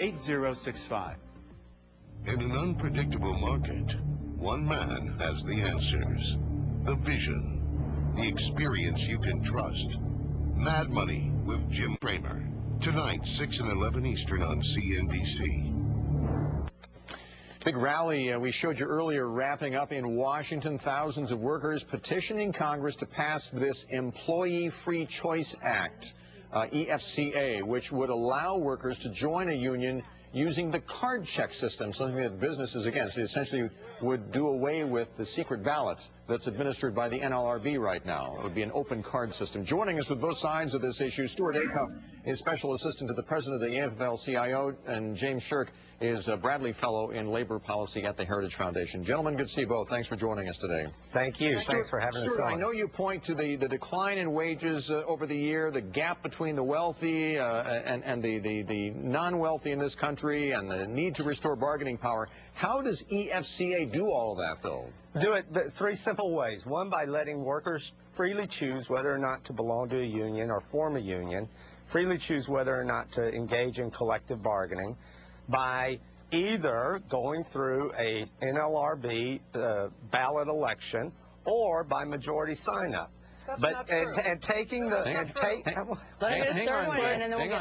8065. In an unpredictable market, one man has the answers, the vision, the experience you can trust. Mad Money with Jim Cramer. Tonight, 6 and 11 Eastern on Cnbc. Big rally we showed you earlier wrapping up in Washington. Thousands of workers petitioning Congress to pass this Employee Free Choice Act, EFCA, which would allow workers to join a union using the card check system, something that business is against. It essentially would do away with the secret ballot that's administered by the NLRB right now. It would be an open card system. Joining us with both sides of this issue, Stuart Acuff is Special Assistant to the President of the AFL-CIO, and James Shirk is a Bradley Fellow in Labor Policy at the Heritage Foundation. Gentlemen, good to see you both. Thanks for joining us today. Thank you. Thanks for having us on. I know you point to the decline in wages over the year, the gap between the wealthy and the non-wealthy in this country, and the need to restore bargaining power. How does EFCA do all of that, though? Do it three simple ways. One, by letting workers freely choose whether or not to belong to a union or form a union, freely choose whether or not to engage in collective bargaining, by either going through a NLRB ballot election or by majority sign-up. And taking the...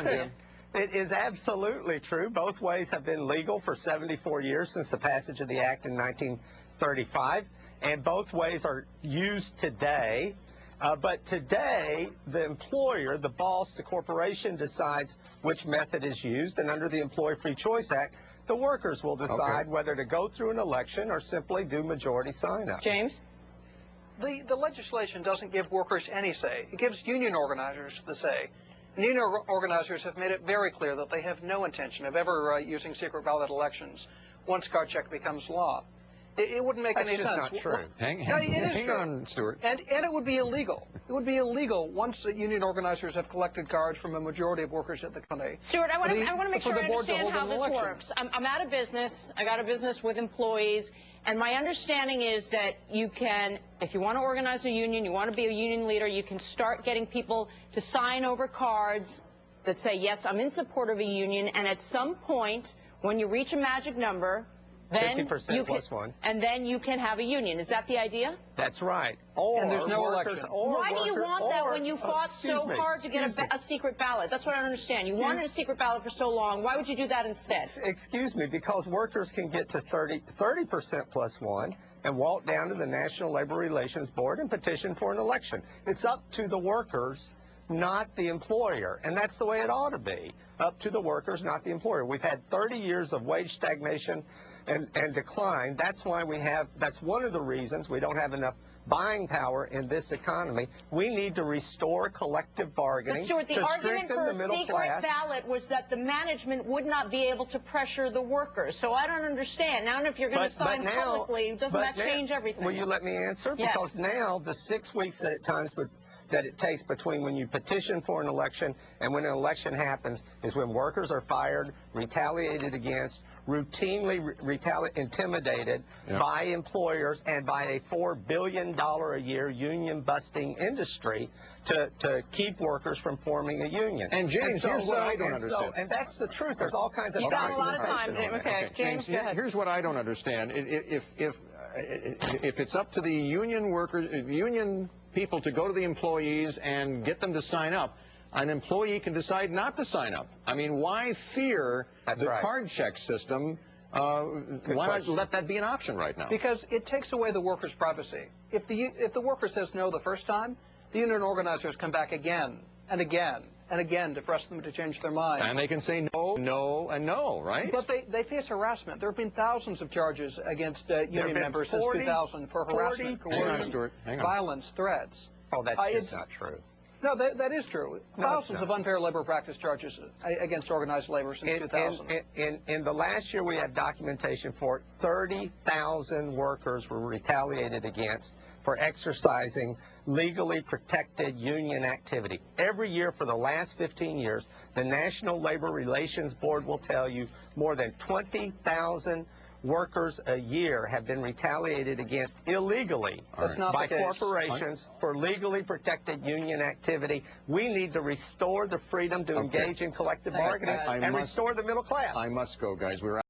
Jim. It is absolutely true. Both ways have been legal for 74 years since the passage of the Act in 1935, and both ways are used today. But today, the employer, the boss, the corporation decides which method is used, and under the Employee Free Choice Act, the workers will decide whether to go through an election or simply do majority sign-up. James? The legislation doesn't give workers any say. It gives union organizers the say. And union organizers have made it very clear that they have no intention of ever using secret ballot elections once card check becomes law. It wouldn't make any sense. That's just not true. Hang on, Stuart. And it would be illegal. It would be illegal once the union organizers have collected cards from a majority of workers at the company. Stuart, I want to make sure I understand how this works. I'm out of business. I got a business with employees. And my understanding is that you can, if you want to organize a union, you want to be a union leader, you can start getting people to sign over cards that say, yes, I'm in support of a union. And at some point, when you reach a magic number, then 50% plus one. And then you can have a union. Is that the idea? That's right. Or and there's no election. Why do you want that when you fought so hard to get a secret ballot? That's what I don't understand. You wanted a secret ballot for so long. Why would you do that instead? Excuse me, because workers can get to 30% plus one and walk down to the National Labor Relations Board and petition for an election. It's up to the workers, not the employer. And that's the way it ought to be. Up to the workers, not the employer. We've had 30 years of wage stagnation and decline. That's why that's one of the reasons we don't have enough buying power in this economy. We need to restore collective bargaining. But Stuart, the argument for a secret ballot was that the management would not be able to pressure the workers. So I don't understand. Now, if you're going to sign publicly, doesn't that change everything? Will you let me answer? Yes. Because now the 6 weeks that it takes between when you petition for an election and when an election happens is when workers are fired, retaliated against, routinely intimidated by employers and by a $4 billion a year union-busting industry to keep workers from forming a union. And James, here's what I don't understand. And that's the truth. There's all kinds of You've got a lot of documentation time. on it. Okay, James, go ahead. Here's what I don't understand. If it's up to the union people to go to the employees and get them to sign up, an employee can decide not to sign up. I mean, why fear the card check system? Why not let that be an option right now? Because it takes away the worker's privacy. If the worker says no the first time, the union organizers come back again and again and again to press them to change their mind. And they can say no, no, and no, right? But they face harassment. There have been thousands of charges against union members since 2000 for harassment, coercion, violence, threats. Oh, that's just not true. No, that is true. Thousands of unfair labor practice charges against organized labor since 2000. In the last year, we have documentation for 30,000 workers were retaliated against for exercising legally protected union activity. Every year for the last 15 years, the National Labor Relations Board will tell you more than 20,000 workers a year have been retaliated against illegally by corporations for legally protected union activity. We need to restore the freedom to engage in collective bargaining and restore the middle class. I must go, guys. We're